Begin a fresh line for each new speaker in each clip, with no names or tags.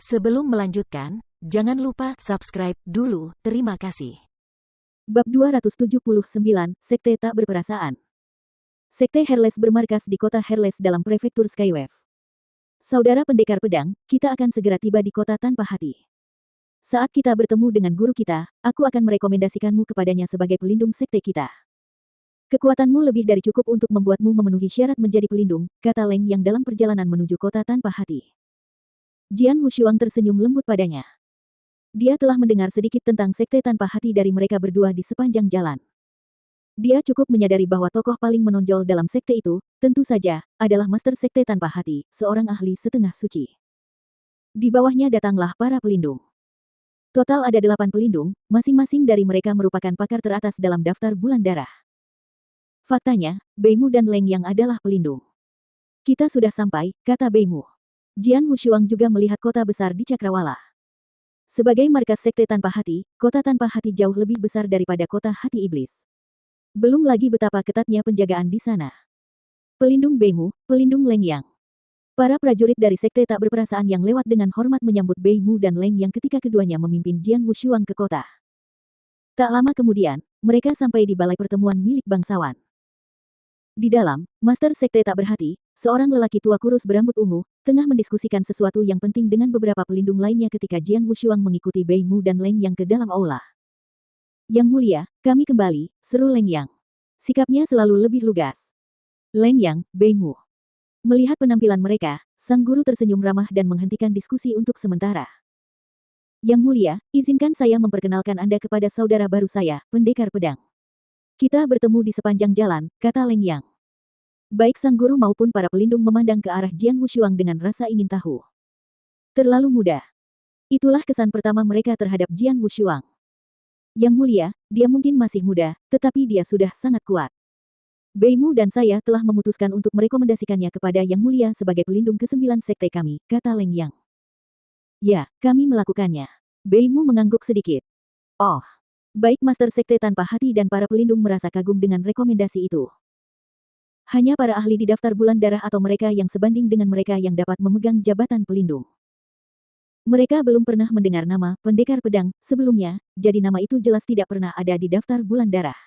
Sebelum melanjutkan, jangan lupa subscribe dulu, terima kasih.
Bab 279, Sekte Tak Berperasaan. Sekte Herles bermarkas di kota Herles dalam prefektur Skywave. Saudara pendekar pedang, kita akan segera tiba di kota tanpa hati. Saat kita bertemu dengan guru kita, aku akan merekomendasikanmu kepadanya sebagai pelindung sekte kita. Kekuatanmu lebih dari cukup untuk membuatmu memenuhi syarat menjadi pelindung, kata Leng yang dalam perjalanan menuju kota tanpa hati. Jian Wushuang tersenyum lembut padanya. Dia telah mendengar sedikit tentang sekte tanpa hati dari mereka berdua di sepanjang jalan. Dia cukup menyadari bahwa tokoh paling menonjol dalam sekte itu, tentu saja, adalah Master Sekte Tanpa Hati, seorang ahli setengah suci. Di bawahnya datanglah para pelindung. Total ada 8 pelindung, masing-masing dari mereka merupakan pakar teratas dalam daftar bulan darah. Faktanya, Beimu dan Leng yang adalah pelindung. Kita sudah sampai, kata Beimu. Jian Wushuang juga melihat kota besar di Cakrawala. Sebagai markas sekte tanpa hati, kota tanpa hati jauh lebih besar daripada kota hati iblis. Belum lagi betapa ketatnya penjagaan di sana. Pelindung Beimu, pelindung Leng Yang. Para prajurit dari sekte tak berperasaan yang lewat dengan hormat menyambut Beimu dan Leng Yang ketika keduanya memimpin Jian Wushuang ke kota. Tak lama kemudian, mereka sampai di balai pertemuan milik bangsawan. Di dalam, Master Sekte Tak Berhati, seorang lelaki tua kurus berambut ungu, tengah mendiskusikan sesuatu yang penting dengan beberapa pelindung lainnya ketika Jian Wushuang mengikuti Beimu dan Leng Yang ke dalam aula. Yang mulia, kami kembali, seru Leng Yang. Sikapnya selalu lebih lugas. Leng Yang, Beimu. Melihat penampilan mereka, sang guru tersenyum ramah dan menghentikan diskusi untuk sementara. Yang mulia, izinkan saya memperkenalkan Anda kepada saudara baru saya, pendekar pedang. Kita bertemu di sepanjang jalan, kata Leng Yang. Baik sang guru maupun para pelindung memandang ke arah Jian Wushuang dengan rasa ingin tahu. Terlalu muda. Itulah kesan pertama mereka terhadap Jian Wushuang. Yang mulia, dia mungkin masih muda, tetapi dia sudah sangat kuat. Beimu dan saya telah memutuskan untuk merekomendasikannya kepada Yang Mulia sebagai pelindung ke-9 sekte kami, kata Leng Yang. Ya, kami melakukannya. Beimu mengangguk sedikit. Oh. Baik Master Sekte Tanpa Hati dan para pelindung merasa kagum dengan rekomendasi itu. Hanya para ahli di daftar bulan darah atau mereka yang sebanding dengan mereka yang dapat memegang jabatan pelindung. Mereka belum pernah mendengar nama pendekar pedang sebelumnya, jadi nama itu jelas tidak pernah ada di daftar bulan darah.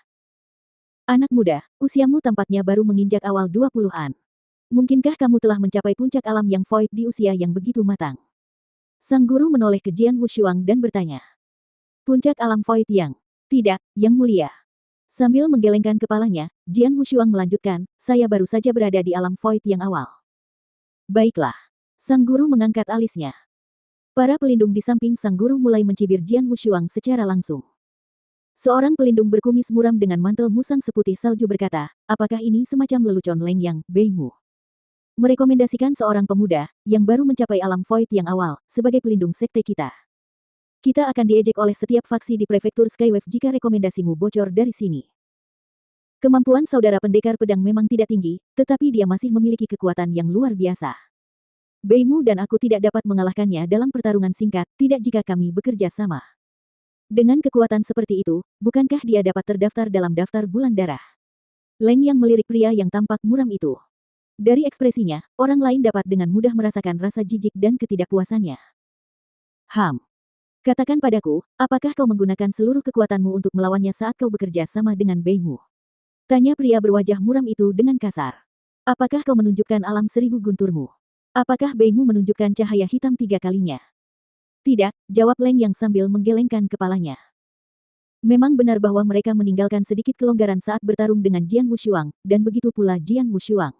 Anak muda, usiamu tampaknya baru menginjak awal 20-an. Mungkinkah kamu telah mencapai puncak alam yang void di usia yang begitu matang? Sang guru menoleh ke Jian Wushuang dan bertanya. Puncak alam void yang tidak, Yang Mulia. Sambil menggelengkan kepalanya, Jian Wushuang melanjutkan, saya baru saja berada di alam void yang awal. Baiklah. Sang guru mengangkat alisnya. Para pelindung di samping sang guru mulai mencibir Jian Wushuang secara langsung. Seorang pelindung berkumis muram dengan mantel musang seputih salju berkata, apakah ini semacam lelucon Leng Yang, Beimu? Merekomendasikan seorang pemuda, yang baru mencapai alam void yang awal, sebagai pelindung sekte kita. Kita akan diejek oleh setiap faksi di prefektur Skywave jika rekomendasimu bocor dari sini. Kemampuan saudara pendekar pedang memang tidak tinggi, tetapi dia masih memiliki kekuatan yang luar biasa. Beimu dan aku tidak dapat mengalahkannya dalam pertarungan singkat, tidak jika kami bekerja sama. Dengan kekuatan seperti itu, bukankah dia dapat terdaftar dalam daftar bulan darah? Leng Yang melirik pria yang tampak muram itu. Dari ekspresinya, orang lain dapat dengan mudah merasakan rasa jijik dan ketidakpuasannya. Katakan padaku, apakah kau menggunakan seluruh kekuatanmu untuk melawannya saat kau bekerja sama dengan Beimu? Tanya pria berwajah muram itu dengan kasar. Apakah kau menunjukkan alam 1000 gunturmu? Apakah Beimu menunjukkan cahaya hitam 3 kalinya? Tidak, jawab Leng Yang sambil menggelengkan kepalanya. Memang benar bahwa mereka meninggalkan sedikit kelonggaran saat bertarung dengan Jian Wushuang, dan begitu pula Jian Wushuang.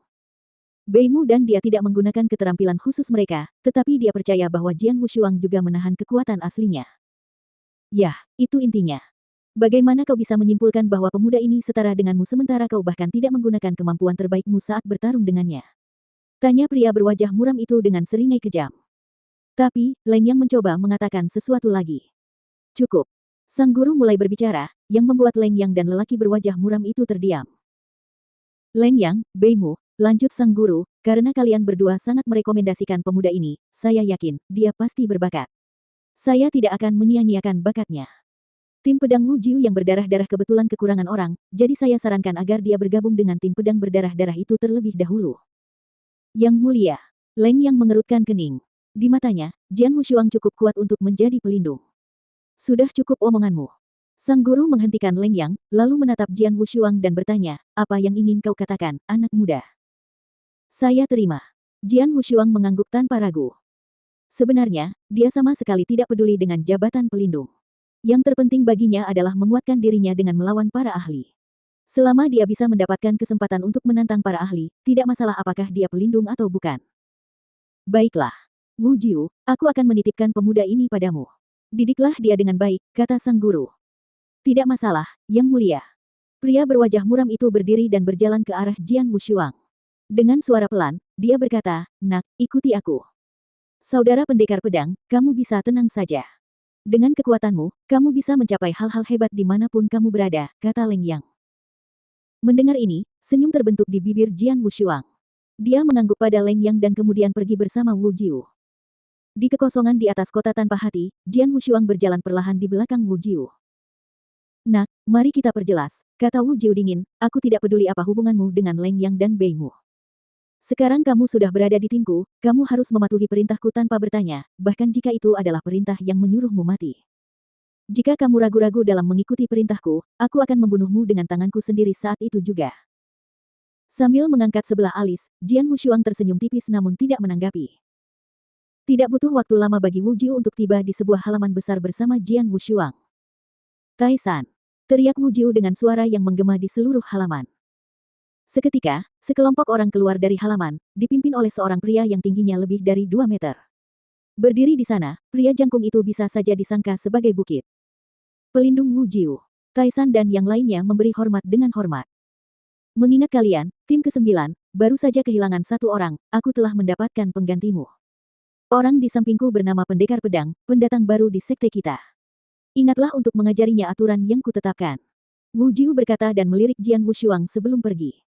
Beimu dan dia tidak menggunakan keterampilan khusus mereka, tetapi dia percaya bahwa Jian Wushuang juga menahan kekuatan aslinya. Yah, itu intinya. Bagaimana kau bisa menyimpulkan bahwa pemuda ini setara denganmu sementara kau bahkan tidak menggunakan kemampuan terbaikmu saat bertarung dengannya? Tanya pria berwajah muram itu dengan seringai kejam. Tapi, Leng Yang mencoba mengatakan sesuatu lagi. Cukup. Sang guru mulai berbicara, yang membuat Leng Yang dan lelaki berwajah muram itu terdiam. Leng Yang, Beimu, lanjut sang guru, karena kalian berdua sangat merekomendasikan pemuda ini, saya yakin, dia pasti berbakat. Saya tidak akan menyia-nyiakan bakatnya. Tim pedang Wu Jiu yang berdarah-darah kebetulan kekurangan orang, jadi saya sarankan agar dia bergabung dengan tim pedang berdarah-darah itu terlebih dahulu. Yang Mulia. Leng Yang mengerutkan kening. Di matanya, Jian Wushuang cukup kuat untuk menjadi pelindung. Sudah cukup omonganmu. Sang guru menghentikan Leng Yang, lalu menatap Jian Wushuang dan bertanya, apa yang ingin kau katakan, anak muda? Saya terima. Jian Wushuang mengangguk tanpa ragu. Sebenarnya, dia sama sekali tidak peduli dengan jabatan pelindung. Yang terpenting baginya adalah menguatkan dirinya dengan melawan para ahli. Selama dia bisa mendapatkan kesempatan untuk menantang para ahli, tidak masalah apakah dia pelindung atau bukan. Baiklah. Wu Jiu, aku akan menitipkan pemuda ini padamu. Didiklah dia dengan baik, kata sang guru. Tidak masalah, Yang Mulia. Pria berwajah muram itu berdiri dan berjalan ke arah Jian Wushuang. Dengan suara pelan, dia berkata, "Nak, ikuti aku." Saudara pendekar pedang, kamu bisa tenang saja. Dengan kekuatanmu, kamu bisa mencapai hal-hal hebat dimanapun kamu berada, kata Leng Yang. Mendengar ini, senyum terbentuk di bibir Jian Wushuang. Dia mengangguk pada Leng Yang dan kemudian pergi bersama Wu Jiu. Di kekosongan di atas kota tanpa hati, Jian Wushuang berjalan perlahan di belakang Wu Jiu. Nak, mari kita perjelas, kata Wu Jiu dingin, aku tidak peduli apa hubunganmu dengan Leng Yang dan Beimu. Sekarang kamu sudah berada di timku, kamu harus mematuhi perintahku tanpa bertanya, bahkan jika itu adalah perintah yang menyuruhmu mati. Jika kamu ragu-ragu dalam mengikuti perintahku, aku akan membunuhmu dengan tanganku sendiri saat itu juga. Sambil mengangkat sebelah alis, Jian Wushuang tersenyum tipis namun tidak menanggapi. Tidak butuh waktu lama bagi Wu Jiu untuk tiba di sebuah halaman besar bersama Jian Wushuang. Taisan, teriak Wu Jiu dengan suara yang menggema di seluruh halaman. Seketika, sekelompok orang keluar dari halaman, dipimpin oleh seorang pria yang tingginya lebih dari 2 meter. Berdiri di sana, pria jangkung itu bisa saja disangka sebagai bukit. Pelindung Wu Jiu, Taisan dan yang lainnya memberi hormat dengan hormat. Mengingat kalian, tim ke-9, baru saja kehilangan satu orang, aku telah mendapatkan penggantimu. Orang di sampingku bernama pendekar pedang, pendatang baru di sekte kita. Ingatlah untuk mengajarinya aturan yang kutetapkan. Wu Jiu berkata dan melirik Jian Wushuang sebelum pergi.